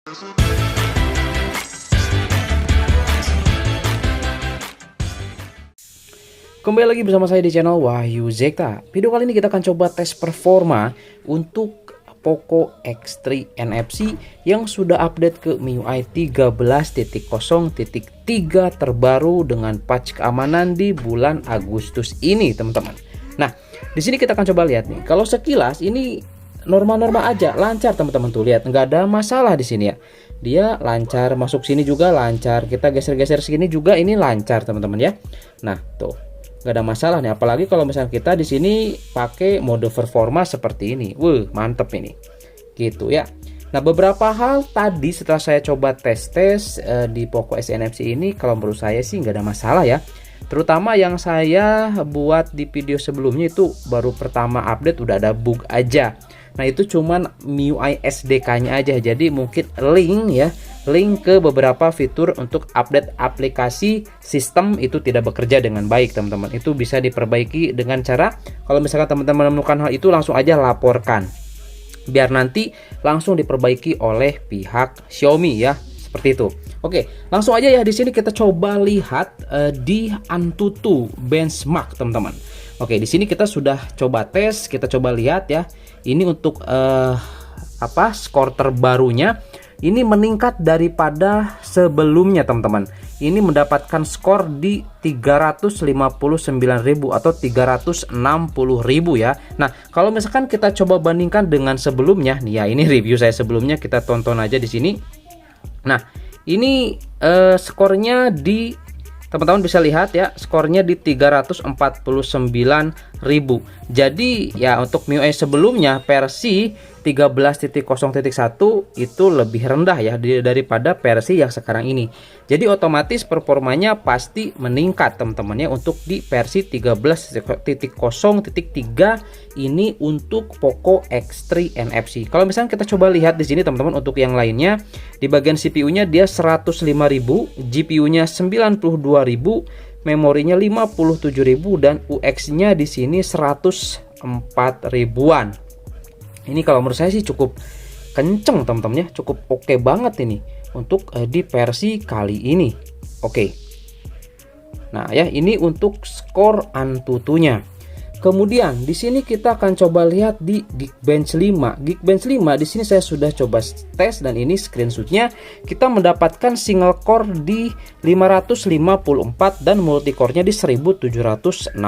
Kembali lagi bersama saya di channel Wahyu Zekta. Video kali ini kita akan coba tes performa untuk Poco X3 NFC yang sudah update ke MIUI 13.0.3 terbaru dengan patch keamanan di bulan Agustus ini, teman-teman. Nah, di sini kita akan coba lihat nih. Kalau sekilas ini normal-normal aja, lancar teman-teman, tuh lihat, nggak ada masalah di sini ya. Dia lancar, masuk sini juga lancar, kita geser-geser sini juga ini lancar teman-teman ya. Nah, tuh nggak ada masalah nih, apalagi kalau misalnya kita di sini pakai mode performa seperti ini. Mantep ini gitu ya. Nah, beberapa hal tadi setelah saya coba tes di Poco X NFC ini, kalau menurut saya sih nggak ada masalah ya. Terutama yang saya buat di video sebelumnya itu baru pertama update udah ada bug aja. Nah, itu cuman MIUI SDK-nya aja. Jadi mungkin link ke beberapa fitur untuk update aplikasi sistem itu tidak bekerja dengan baik, teman-teman. Itu bisa diperbaiki dengan cara, kalau misalkan teman-teman menemukan hal itu, langsung aja laporkan, biar nanti langsung diperbaiki oleh pihak Xiaomi ya, seperti itu. Oke, langsung aja ya, di sini kita coba lihat di Antutu benchmark, teman-teman. Oke, di sini kita sudah coba tes, kita coba lihat ya. Ini untuk skor terbarunya ini meningkat daripada sebelumnya, teman-teman. Ini mendapatkan skor di 359.000 atau 360.000 ya. Nah, kalau misalkan kita coba bandingkan dengan sebelumnya nih ya, ini review saya sebelumnya, kita tonton aja di sini. Nah, ini skornya di, teman-teman bisa lihat ya, skornya di 349.000. Jadi ya, untuk MIUI sebelumnya versi 13.0.1 itu lebih rendah ya daripada versi yang sekarang ini. Jadi otomatis performanya pasti meningkat, teman-teman ya, untuk di versi 13.0.3 ini untuk Poco X3 NFC. Kalau misalnya kita coba lihat di sini, teman-teman, untuk yang lainnya di bagian CPU-nya dia 105.000, GPU-nya 92.000, memorinya 57.000 dan UX-nya di sini 104 ribuan. Ini kalau menurut saya sih cukup kenceng, teman-teman ya, cukup oke banget ini untuk di versi kali ini. Oke. Nah ya, ini untuk skor Antutunya. Kemudian di sini kita akan coba lihat di Geekbench 5. Geekbench 5 di sini saya sudah coba tes dan ini screenshotnya. Kita mendapatkan single core di 554 dan multicore-nya di 1769.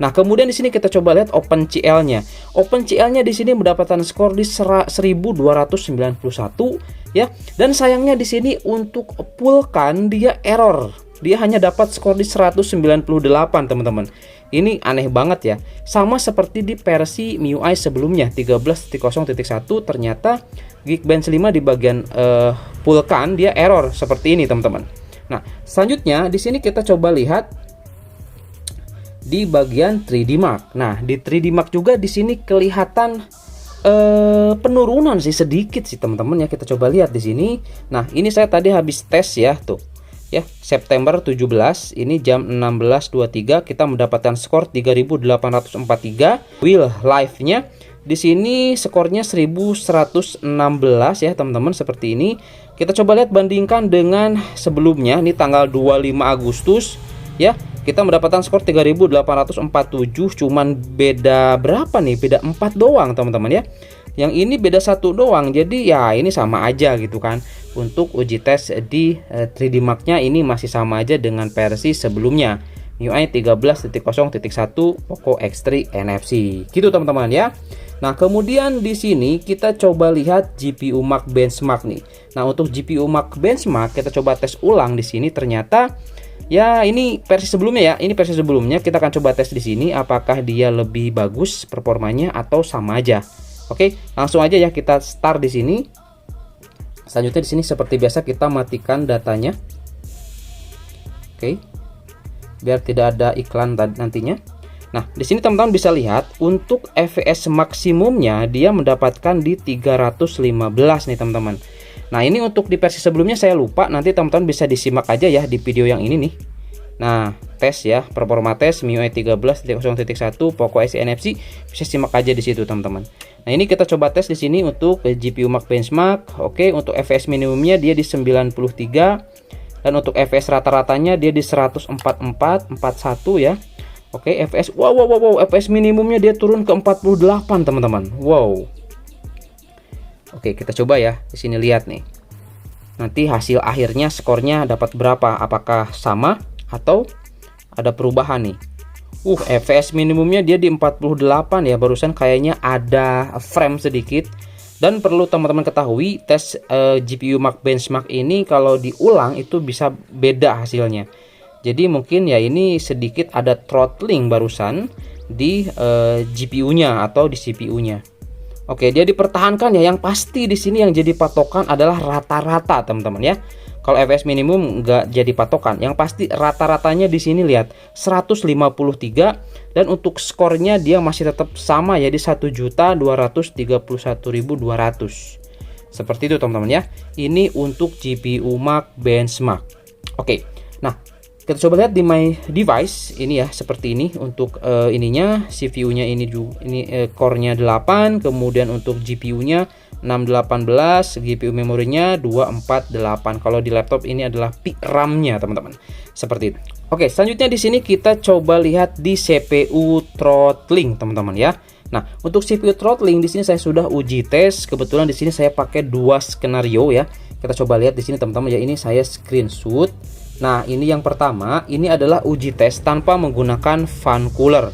Nah, kemudian di sini kita coba lihat OpenCL-nya. OpenCL-nya di sini mendapatkan skor di 1291 ya. Dan sayangnya di sini untuk Vulkan dia error. Dia hanya dapat skor di 198, teman-teman. Ini aneh banget ya. Sama seperti di versi MIUI sebelumnya 13.0.1, ternyata Geekbench 5 di bagian Vulkan dia error seperti ini, teman-teman. Nah, selanjutnya di sini kita coba lihat di bagian 3D Mark. Nah, di 3D Mark juga di sini kelihatan penurunan sih sedikit sih, teman-teman ya. Kita coba lihat di sini. Nah, ini saya tadi habis tes ya, tuh. Ya, September 17 ini jam 16.23 kita mendapatkan skor 3843. Wheel live-nya di sini skornya 1116 ya, teman-teman, seperti ini. Kita coba lihat bandingkan dengan sebelumnya, ini tanggal 25 Agustus ya. Kita mendapatkan skor 3847, cuman beda berapa nih? Beda 4 doang, teman-teman ya. Yang ini beda 1 doang. Jadi ya ini sama aja gitu kan. Untuk uji tes di 3D Mark-nya ini masih sama aja dengan versi sebelumnya, MIUI 13.0.1 Poco X3 NFC. Gitu, teman-teman ya. Nah, kemudian di sini kita coba lihat GPU Mark benchmark nih. Nah, untuk GPU Mark benchmark kita coba tes ulang di sini, ternyata ya ini versi sebelumnya ya. Ini versi sebelumnya, kita akan coba tes di sini apakah dia lebih bagus performanya atau sama aja. Oke, langsung aja ya kita start di sini. Selanjutnya di sini seperti biasa kita matikan datanya. Oke. Biar tidak ada iklan nantinya. Nah, di sini teman-teman bisa lihat untuk FPS maksimumnya dia mendapatkan di 315 nih, teman-teman. Nah, ini untuk di versi sebelumnya saya lupa, nanti teman-teman bisa disimak aja ya di video yang ini nih. Nah, tes ya, performa tes MIUI 13.0.1 Poco X NFC, bisa simak aja di situ, teman-teman. Nah, Nah, ini kita coba tes di sini untuk GPU Max benchmark. Oke, untuk FPS minimumnya dia di 93 dan untuk FPS rata-ratanya dia di 144, 41 ya. Oke, FPS wow, FPS minimumnya dia turun ke 48, teman-teman. Wow. Oke, kita coba ya. Di sini lihat nih. Nanti hasil akhirnya skornya dapat berapa? Apakah sama atau ada perubahan nih? FPS minimumnya dia di 48 ya. Barusan kayaknya ada frame sedikit. Dan perlu teman-teman ketahui, tes GPU Max benchmark ini kalau diulang itu bisa beda hasilnya. Jadi mungkin ya ini sedikit ada throttling barusan di GPU-nya atau di CPU-nya. Oke, dia dipertahankan ya. Yang pasti di sini yang jadi patokan adalah rata-rata, teman-teman ya. Kalau FPS minimum nggak jadi patokan. Yang pasti rata-ratanya di sini lihat 153 dan untuk skornya dia masih tetap sama ya di 1.231.200. Seperti itu teman-teman ya. Ini untuk GPU Max benchmark. Oke. Nah, kita coba lihat di my device ini ya, seperti ini untuk ininya CPU-nya ini juga core-nya 8, kemudian untuk GPU-nya 618, GPU memorinya 248. Kalau di laptop ini adalah peak RAM-nya, teman-teman. Seperti itu. Oke, selanjutnya di sini kita coba lihat di CPU throttling, teman-teman ya. Nah, untuk CPU throttling di sini saya sudah uji tes. Kebetulan di sini saya pakai dua skenario ya. Kita coba lihat di sini teman-teman ya, ini saya screenshot. Nah, ini yang pertama, ini adalah uji tes tanpa menggunakan fan cooler.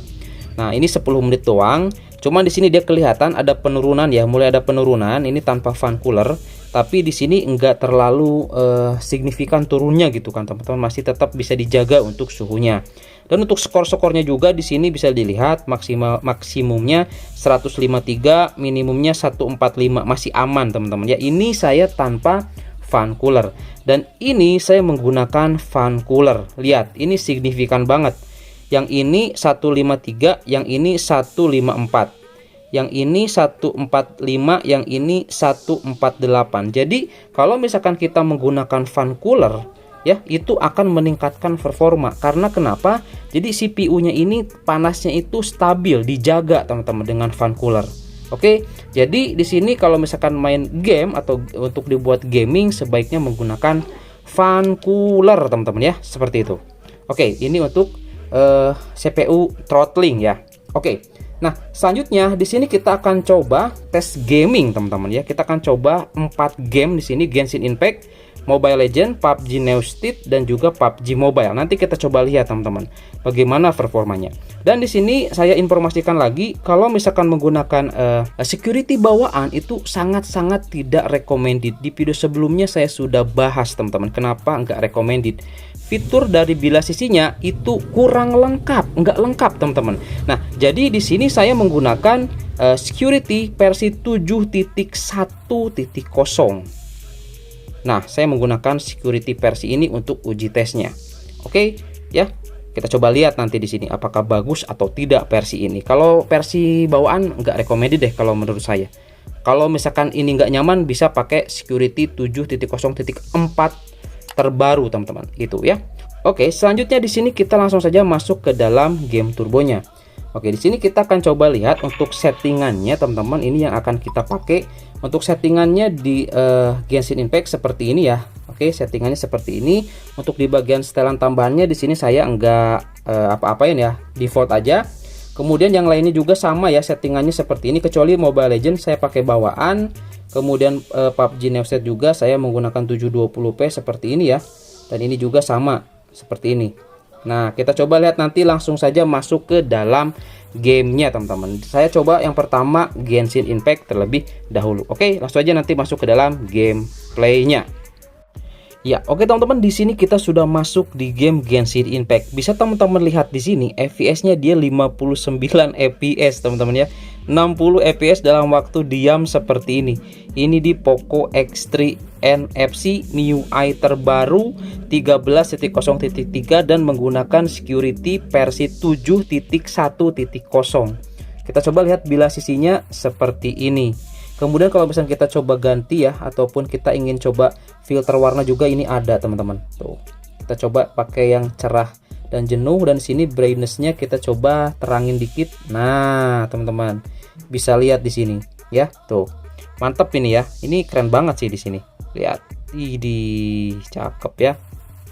Nah, ini 10 menit doang. Cuman di sini dia kelihatan ada penurunan ya, mulai ada penurunan ini tanpa fan cooler, tapi di sini enggak terlalu signifikan turunnya gitu kan, teman-teman. Masih tetap bisa dijaga untuk suhunya. Dan untuk skor-skornya juga di sini bisa dilihat maksimumnya 153, minimumnya 145, masih aman, teman-teman. Ya, ini saya tanpa fan cooler dan ini saya menggunakan fan cooler. Lihat, ini signifikan banget. Yang ini 153, yang ini 154. Yang ini 145, yang ini 148. Jadi, kalau misalkan kita menggunakan fan cooler ya, itu akan meningkatkan performa. Karena kenapa? Jadi CPU-nya ini panasnya itu stabil, dijaga teman-teman dengan fan cooler. Oke, jadi di sini kalau misalkan main game atau untuk dibuat gaming sebaiknya menggunakan fan cooler, teman-teman ya, seperti itu. Oke, ini untuk CPU throttling ya. Oke. Nah, selanjutnya di sini kita akan coba tes gaming, teman-teman ya. Kita akan coba 4 game di sini, Genshin Impact, Mobile Legends, PUBG New State dan juga PUBG Mobile. Nanti kita coba lihat teman-teman bagaimana performanya. Dan di sini saya informasikan lagi kalau misalkan menggunakan security bawaan itu sangat-sangat tidak recommended. Di video sebelumnya saya sudah bahas teman-teman kenapa nggak recommended. Fitur dari bilas sisinya itu kurang lengkap, nggak lengkap teman-teman. Nah, jadi di sini saya menggunakan security versi 7.1.0. Nah, saya menggunakan security versi ini untuk uji tesnya. Oke, ya. Kita coba lihat nanti di sini apakah bagus atau tidak versi ini. Kalau versi bawaan nggak recommended deh kalau menurut saya. Kalau misalkan ini nggak nyaman bisa pakai security 7.0.4 terbaru, teman-teman. Itu ya. Oke, selanjutnya di sini kita langsung saja masuk ke dalam game turbonya. Oke, di sini kita akan coba lihat untuk settingannya, teman-teman. Ini yang akan kita pakai. Untuk settingannya di Genshin Impact seperti ini ya. Oke, settingannya seperti ini. Untuk di bagian setelan tambahannya di sini saya enggak apa-apain ya, default aja. Kemudian yang lainnya juga sama ya, settingannya seperti ini kecuali Mobile Legends saya pakai bawaan. Kemudian PUBG New State juga saya menggunakan 720p seperti ini ya. Dan ini juga sama seperti ini. Nah, kita coba lihat nanti langsung saja masuk ke dalam gamenya, teman-teman. Saya coba yang pertama Genshin Impact terlebih dahulu. Oke, langsung aja nanti masuk ke dalam gameplaynya. Ya, oke teman-teman, di sini kita sudah masuk di game Genshin Impact. Bisa teman-teman lihat di sini FPS-nya dia 59 FPS, teman-teman ya. 60 FPS dalam waktu diam seperti ini. Ini di Poco X3 NFC MIUI terbaru 13.0.3 dan menggunakan security versi 7.1.0. Kita coba lihat bilas sisinya seperti ini. Kemudian kalau misalnya kita coba ganti ya, ataupun kita ingin coba filter warna juga ini ada teman-teman. Tuh, kita coba pakai yang cerah dan jenuh, dan sini brightness-nya kita coba terangin dikit. Nah, teman-teman bisa lihat di sini ya. Tuh. Mantap ini ya. Ini keren banget sih di sini. Lihat. Ini cakep ya.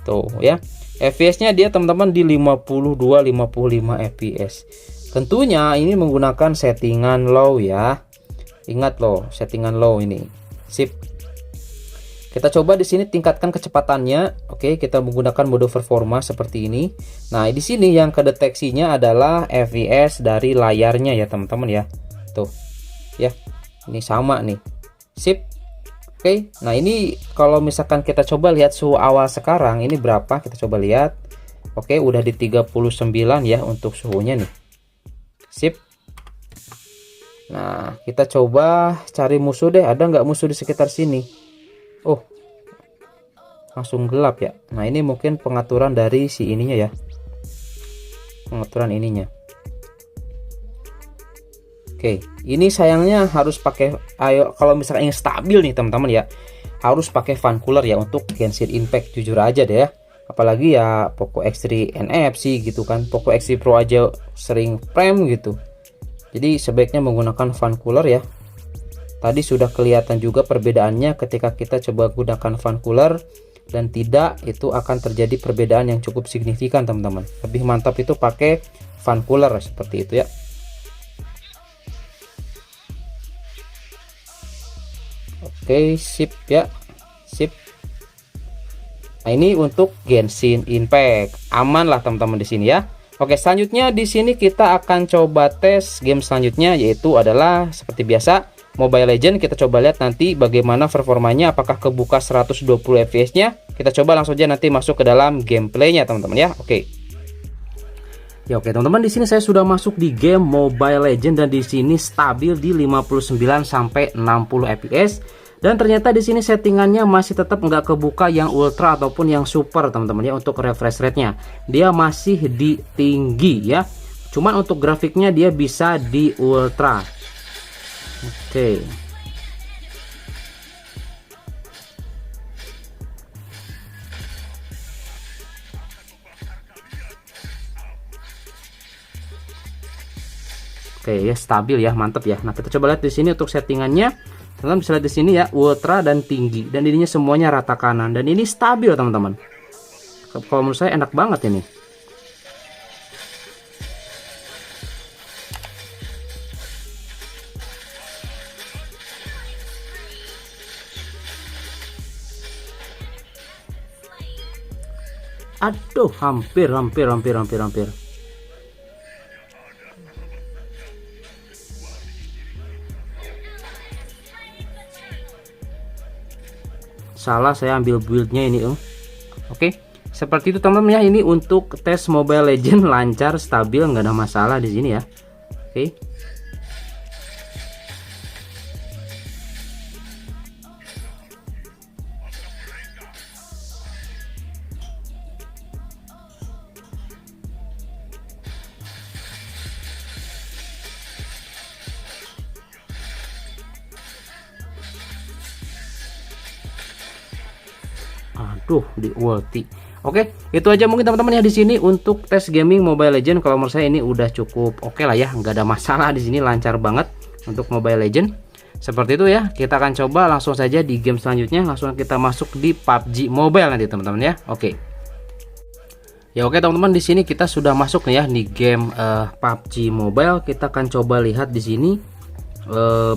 Tuh ya. FPS-nya dia teman-teman di 52-55 FPS. Tentunya ini menggunakan settingan low ya. Ingat loh, settingan low ini. Sip. Kita coba di sini tingkatkan kecepatannya. Oke, kita menggunakan mode performa seperti ini. Nah, di sini yang kedeteksinya adalah FPS dari layarnya ya, teman-teman ya. Tuh. Ya. Ini sama nih. Sip. Oke. Nah, ini kalau misalkan kita coba lihat suhu awal sekarang ini berapa? Kita coba lihat. Oke, udah di 39 ya untuk suhunya nih. Sip. Nah, kita coba cari musuh deh. Ada nggak musuh di sekitar sini? Oh, langsung gelap ya. Nah, ini mungkin pengaturan dari si ininya ya. Pengaturan ininya. Oke, ini sayangnya harus pakai, ayo kalau misalnya ingin stabil nih teman-teman ya, harus pakai fan cooler ya untuk Genshin Impact, jujur aja deh ya. Apalagi ya Poco X3 NFC gitu kan. Poco X3 Pro aja sering frame gitu. Jadi sebaiknya menggunakan fan cooler ya. Tadi sudah kelihatan juga perbedaannya ketika kita coba gunakan fan cooler dan tidak, itu akan terjadi perbedaan yang cukup signifikan teman-teman. Lebih mantap itu pakai fan cooler seperti itu ya. Oke, sip ya. Sip. Nah, ini untuk Genshin Impact. Aman lah teman-teman di sini ya. Oke, selanjutnya di sini kita akan coba tes game selanjutnya, yaitu adalah seperti biasa Mobile Legends. Kita coba lihat nanti bagaimana performanya, apakah kebuka 120 fps-nya. Kita coba langsung aja nanti masuk ke dalam gameplaynya teman-teman ya. Oke. Ya oke teman-teman, di sini saya sudah masuk di game Mobile Legends dan di sini stabil di 59 sampai 60 fps. Dan ternyata di sini settingannya masih tetap nggak kebuka yang ultra ataupun yang super teman-teman ya. Untuk refresh rate-nya dia masih di tinggi ya. Cuman untuk grafiknya dia bisa di ultra. Oke. Oke ya, stabil ya, mantap ya. Nah, kita coba lihat di sini untuk settingannya. Teman-teman bisa lihat di sini ya, ultra dan tinggi, dan ininya semuanya rata kanan, dan ini stabil teman-teman. Kalau menurut saya enak banget ini. Aduh, hampir. Salah saya ambil buildnya ini. Oke, seperti itu teman-teman ya. Ini untuk tes Mobile Legends lancar, stabil, nggak ada masalah di sini ya. Oke. Aduh, di ulti. Oke, itu aja mungkin teman-teman ya di sini untuk tes gaming Mobile Legends. Kalau menurut saya ini udah cukup oke lah ya, nggak ada masalah di sini, lancar banget untuk Mobile Legends. Seperti itu ya. Kita akan coba langsung saja di game selanjutnya. Langsung kita masuk di PUBG Mobile nanti teman-teman ya. Oke. Ya oke teman-teman, di sini kita sudah masuk nih ya di game PUBG Mobile. Kita akan coba lihat di sini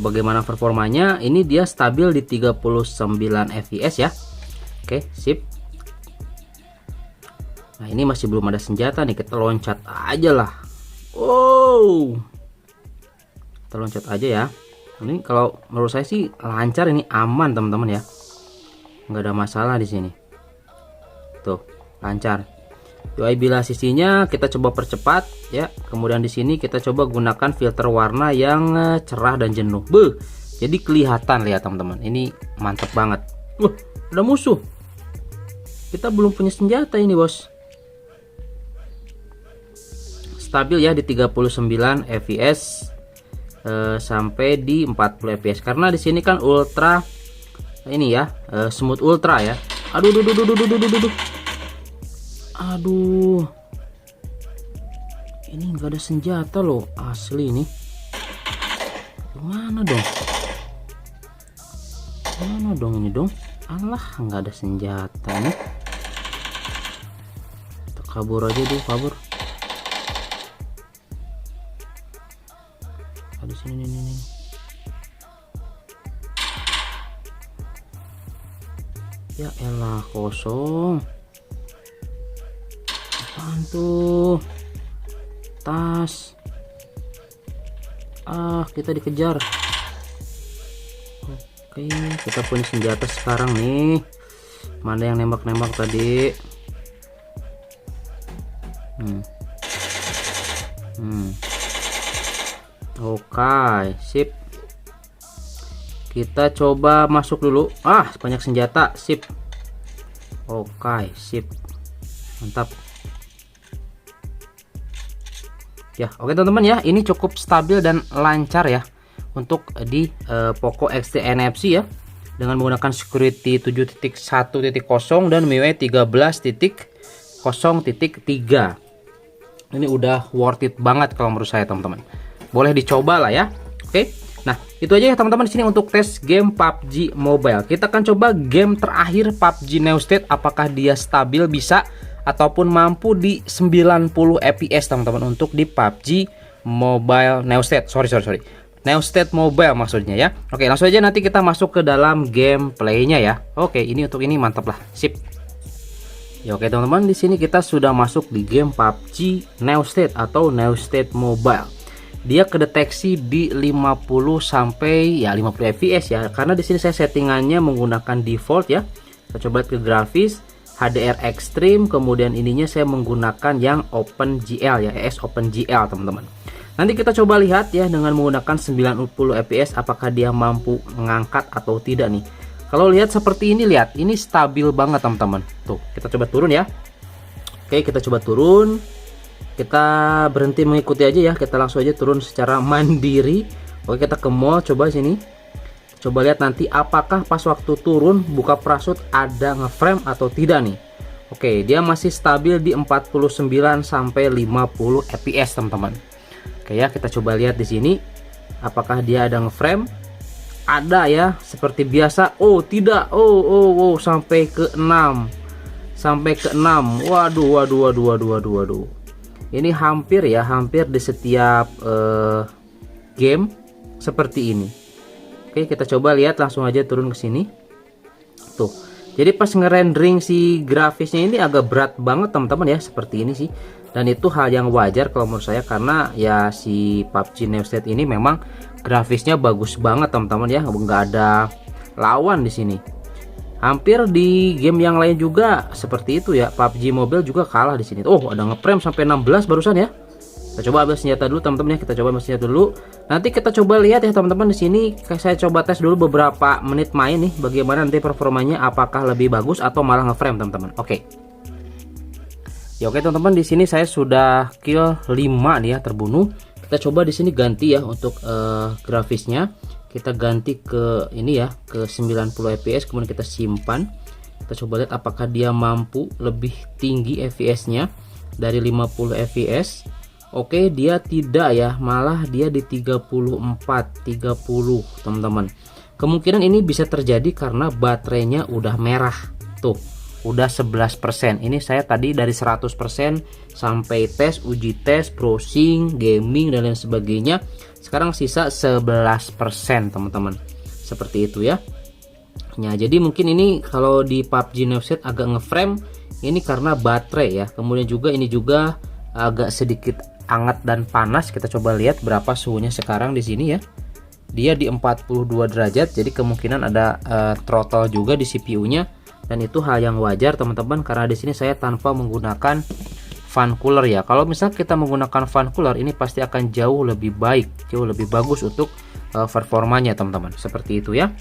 bagaimana performanya. Ini dia stabil di 39 fps ya. Oke, sip. Nah, ini masih belum ada senjata nih. Kita loncat aja lah. Wow. Kita loncat aja ya. Ini kalau menurut saya sih lancar, ini aman teman-teman ya. Nggak ada masalah di sini. Tuh, lancar. UI bilasisinya kita coba percepat ya. Kemudian di sini kita coba gunakan filter warna yang cerah dan jenuh. Beuh. Jadi kelihatan lihat teman-teman. Ini mantap banget. Wah, ada musuh. Kita belum punya senjata ini bos. Stabil ya di 39 fps sampai di 40 fps, karena di sini kan ultra ini ya, smooth ultra ya. Aduh, ini nggak ada senjata loh asli nih. Gimana dong? Mana dong ini dong? Alah, nggak ada senjata nih. Kita kabur aja dulu, kabur. Ada sini nih. Ya elah, kosong. Apaan tuh? Tas. Kita dikejar. Oke, kita punya senjata sekarang nih. Mana yang nembak-nembak tadi? Oke, sip. Kita coba masuk dulu. Banyak senjata, sip. Oke, sip. Mantap. Ya, oke teman-teman ya, ini cukup stabil dan lancar ya untuk di Poco X3 NFC ya, dengan menggunakan security 7.1.0 dan MIUI 13.0.3. Ini udah worth it banget kalau menurut saya teman-teman. Boleh dicoba lah ya. Oke. Nah, itu aja ya teman-teman di sini untuk tes game PUBG Mobile. Kita akan coba game terakhir PUBG New State, apakah dia stabil bisa ataupun mampu di 90 fps teman-teman untuk di PUBG Mobile New State. Sorry. New State Mobile maksudnya ya. Oke, langsung aja nanti kita masuk ke dalam gameplaynya ya. Oke, ini untuk ini mantap lah. Sip. Ya oke teman-teman, di sini kita sudah masuk di game PUBG New State atau New State Mobile. Dia kedeteksi di 50 sampai ya 50 fps ya. Karena di sini saya settingannya menggunakan default ya. Kita coba ke grafis HDR Extreme, kemudian ininya saya menggunakan yang OpenGL ya, ES OpenGL teman-teman. Nanti kita coba lihat ya dengan menggunakan 90 fps apakah dia mampu mengangkat atau tidak nih. Kalau lihat seperti ini, lihat ini stabil banget teman-teman. Tuh, kita coba turun ya. Oke, kita coba turun. Kita berhenti mengikuti aja ya, kita langsung aja turun secara mandiri. Oke, kita ke mall, coba sini. Coba lihat nanti apakah pas waktu turun buka parasut ada ngeframe atau tidak nih. Oke, dia masih stabil di 49 sampai 50 fps teman-teman. Oke ya, kita coba lihat di sini apakah dia ada ngeframe. Ada ya, seperti biasa. Oh, tidak. Oh, sampai ke 6. Sampai ke 6. Waduh. Ini hampir di setiap game seperti ini. Oke, kita coba lihat, langsung aja turun ke sini. Tuh. Jadi pas ngerendering si grafisnya ini agak berat banget teman-teman ya, seperti ini sih. Dan itu hal yang wajar kalau menurut saya, karena ya si PUBG New State ini memang grafisnya bagus banget teman-teman ya, nggak ada lawan di sini. Hampir di game yang lain juga seperti itu ya. PUBG Mobile juga kalah di sini. Oh, ada ngeprem sampai 16 barusan ya. Kita coba ambil senjata dulu teman-teman ya. Kita coba ambil senjata dulu. Nanti kita coba lihat ya teman-teman di sini. Saya coba tes dulu beberapa menit main nih, bagaimana nanti performanya, apakah lebih bagus atau malah ngeframe teman-teman. Oke. Ya oke teman-teman, di sini saya sudah kill 5 nih ya, terbunuh. Kita coba di sini ganti ya untuk grafisnya. Kita ganti ke ini ya, ke 90 fps, kemudian kita simpan. Kita coba lihat apakah dia mampu lebih tinggi fps-nya dari 50 fps. Oke, dia tidak ya, malah dia di 30 teman-teman. Kemungkinan ini bisa terjadi karena baterainya udah merah. Tuh, udah 11%. Ini saya tadi dari 100% sampai tes, uji tes, browsing, gaming dan lain sebagainya. Sekarang sisa 11% teman-teman. Seperti itu ya. Nah, jadi mungkin ini kalau di PUBG New State agak ngeframe ini karena baterai ya. Kemudian juga ini juga agak sedikit hangat dan panas. Kita coba lihat berapa suhunya sekarang di sini ya. Dia di 42 derajat. Jadi kemungkinan ada throttle juga di CPU-nya, dan itu hal yang wajar teman-teman, karena di sini saya tanpa menggunakan fan cooler ya. Kalau misalnya kita menggunakan fan cooler, ini pasti akan jauh lebih baik, jauh lebih bagus untuk performanya teman-teman. Seperti itu ya.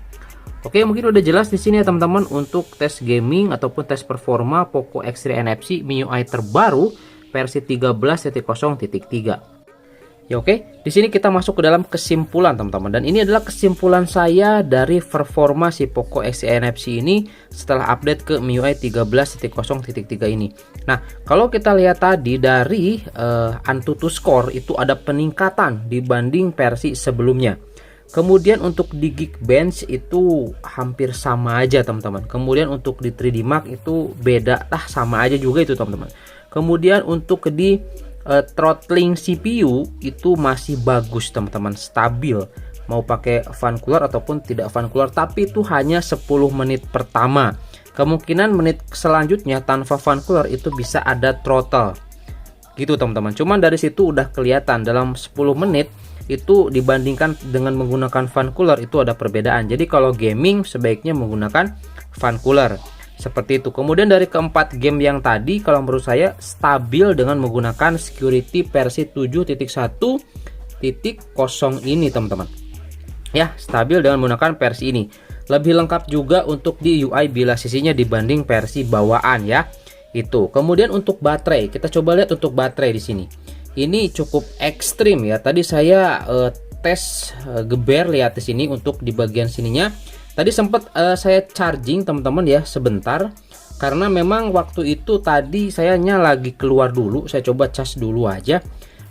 Oke, mungkin udah jelas di sini ya teman-teman untuk tes gaming ataupun tes performa Poco X3 NFC MIUI terbaru versi 13.0.3. Ya oke, di sini kita masuk ke dalam kesimpulan teman-teman, dan ini adalah kesimpulan saya dari performa si Poco X3 NFC ini setelah update ke MIUI 13.0.3 ini. Nah, kalau kita lihat tadi dari AnTuTu Score itu ada peningkatan dibanding versi sebelumnya. Kemudian untuk di Geekbench itu hampir sama aja teman-teman. Kemudian untuk di 3D Mark itu beda, sama aja juga itu teman-teman. Kemudian untuk di throttling CPU itu masih bagus teman-teman, stabil. Mau pakai fan cooler ataupun tidak fan cooler, tapi itu hanya 10 menit pertama. Kemungkinan menit selanjutnya tanpa fan cooler itu bisa ada throttle. Gitu teman-teman. Cuman dari situ udah kelihatan dalam 10 menit itu dibandingkan dengan menggunakan fan cooler itu ada perbedaan. Jadi kalau gaming sebaiknya menggunakan fan cooler. Seperti itu. Kemudian dari keempat game yang tadi kalau menurut saya stabil dengan menggunakan security versi 7.1.0 ini teman-teman. Ya, stabil dengan menggunakan versi ini. Lebih lengkap juga untuk di UI bilas sisinya dibanding versi bawaan ya. Itu. Kemudian untuk baterai, kita coba lihat untuk baterai di sini. Ini cukup ekstrim ya. Tadi saya tes geber, lihat di sini untuk di bagian sininya. Tadi sempat saya charging teman-teman ya sebentar, karena memang waktu itu tadi sayanya lagi keluar dulu. Saya coba cas dulu aja.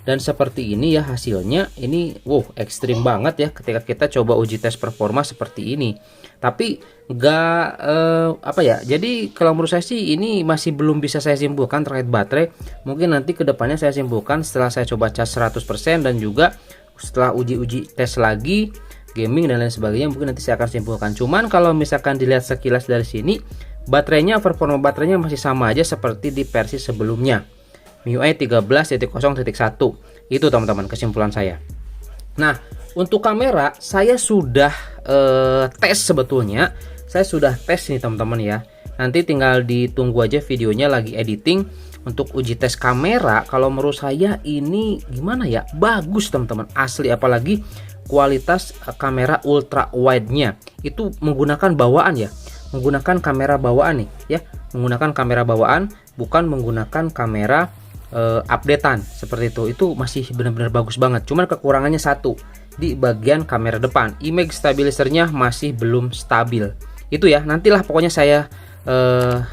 Dan seperti ini ya hasilnya. Ini wow, ekstrim banget ya ketika kita coba uji tes performa seperti ini. Tapi nggak apa ya, jadi kalau menurut saya sih ini masih belum bisa saya simpulkan terkait baterai. Mungkin nanti kedepannya saya simpulkan setelah saya coba cas 100% dan juga setelah uji-uji tes lagi gaming dan lain sebagainya, mungkin nanti saya akan simpulkan. Cuman kalau misalkan dilihat sekilas dari sini, baterainya, performa baterainya masih sama aja seperti di versi sebelumnya, MIUI 13.0.1. Itu teman-teman kesimpulan saya. Nah, untuk kamera saya sudah tes sebetulnya. Saya sudah tes nih teman-teman ya. Nanti tinggal ditunggu aja videonya lagi editing untuk uji tes kamera. Kalau menurut saya ini gimana ya? Bagus teman-teman, asli, apalagi kualitas kamera ultra wide-nya. Itu menggunakan bawaan ya. Menggunakan kamera bawaan nih ya. Menggunakan kamera bawaan, bukan menggunakan kamera updatean seperti itu masih benar-benar bagus banget. Cuman kekurangannya satu, di bagian kamera depan, image stabilizernya masih belum stabil. Itu ya, nantilah pokoknya saya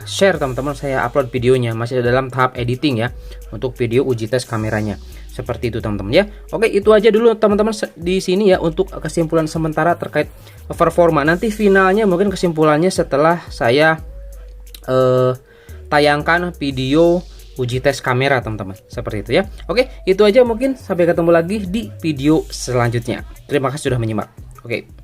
share teman-teman, saya upload videonya, masih dalam tahap editing ya untuk video uji tes kameranya. Seperti itu teman-teman ya. Oke, itu aja dulu teman-teman di sini ya untuk kesimpulan sementara terkait performa. Nanti finalnya mungkin kesimpulannya setelah saya tayangkan video uji tes kamera teman-teman, seperti itu ya. Oke, itu aja, mungkin sampai ketemu lagi di video selanjutnya. Terima kasih sudah menyimak. Oke.